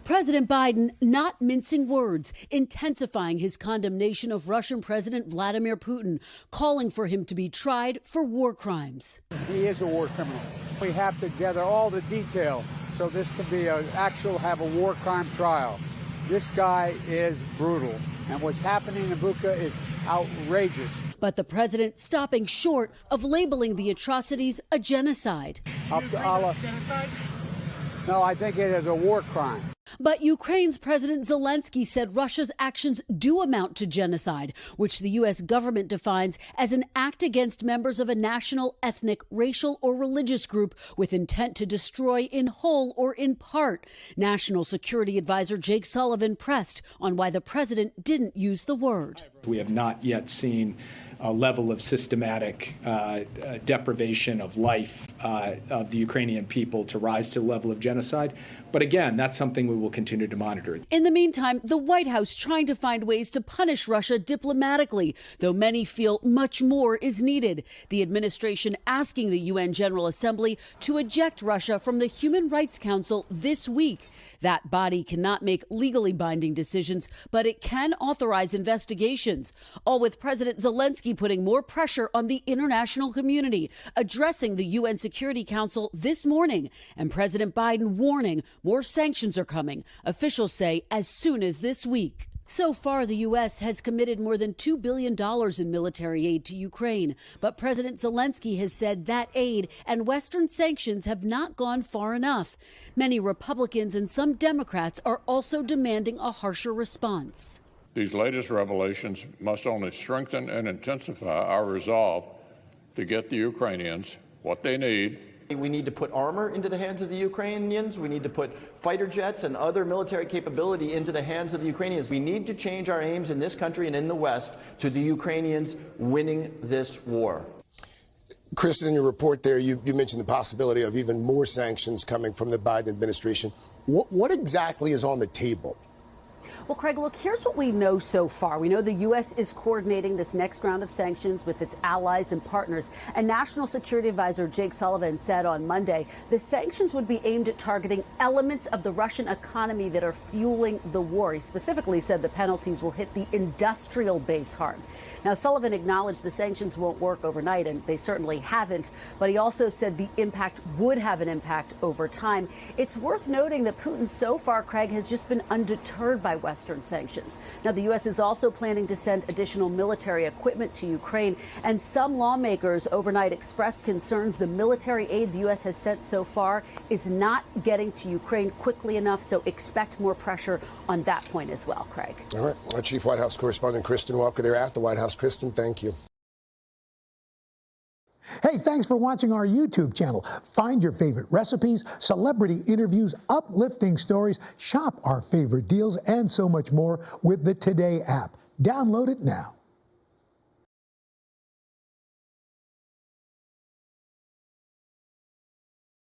President Biden not mincing words, intensifying his condemnation of Russian President Vladimir Putin, calling for him to be tried for war crimes. He is a war criminal. We have to gather all the detail so this can be have a war crime trial. This guy is brutal, and what's happening in Bucha is outrageous. But the president stopping short of labeling the atrocities a genocide. Up to Allah. No, I think it is a war crime. But Ukraine's President Zelensky said Russia's actions do amount to genocide, which the U.S. government defines as an act against members of a national, ethnic, racial, or religious group with intent to destroy in whole or in part. National Security Advisor Jake Sullivan pressed on why the president didn't use the word. We have not yet seen a level of systematic deprivation of life of the Ukrainian people to rise to the level of genocide. But again, that's something we will continue to monitor. In the meantime, the White House trying to find ways to punish Russia diplomatically, though many feel much more is needed. The administration asking the UN General Assembly to eject Russia from the Human Rights Council this week. That body cannot make legally binding decisions, but it can authorize investigations, all with President Zelensky putting more pressure on the international community, addressing the UN Security Council this morning, and President Biden warning more sanctions are coming, officials say as soon as this week. So far, the U.S. has committed more than $2 billion in military aid to Ukraine. But President Zelensky has said that aid and Western sanctions have not gone far enough. Many Republicans and some Democrats are also demanding a harsher response. These latest revelations must only strengthen and intensify our resolve to get the Ukrainians what they need. We need to put armor into the hands of the Ukrainians. We need to put fighter jets and other military capability into the hands of the Ukrainians. We need to change our aims in this country and in the West to the Ukrainians winning this war. Kristen, in your report there, you mentioned the possibility of even more sanctions coming from the Biden administration. What exactly is on the table? Well, Craig, look, here's what we know so far. We know the U.S. is coordinating this next round of sanctions with its allies and partners. And National Security Advisor Jake Sullivan said on Monday the sanctions would be aimed at targeting elements of the Russian economy that are fueling the war. He specifically said the penalties will hit the industrial base hard. Now, Sullivan acknowledged the sanctions won't work overnight, and they certainly haven't. But he also said the impact would have an impact over time. It's worth noting that Putin so far, Craig, has just been undeterred by Western sanctions. Now, the U.S. is also planning to send additional military equipment to Ukraine, and some lawmakers overnight expressed concerns the military aid the U.S. has sent so far is not getting to Ukraine quickly enough, so expect more pressure on that point as well, Craig. All right. Our Chief White House Correspondent Kristen Welker there at the White House. Kristen, thank you. Hey, thanks for watching our YouTube channel. Find your favorite recipes, celebrity interviews, uplifting stories, shop our favorite deals, and so much more with the Today app. Download it now.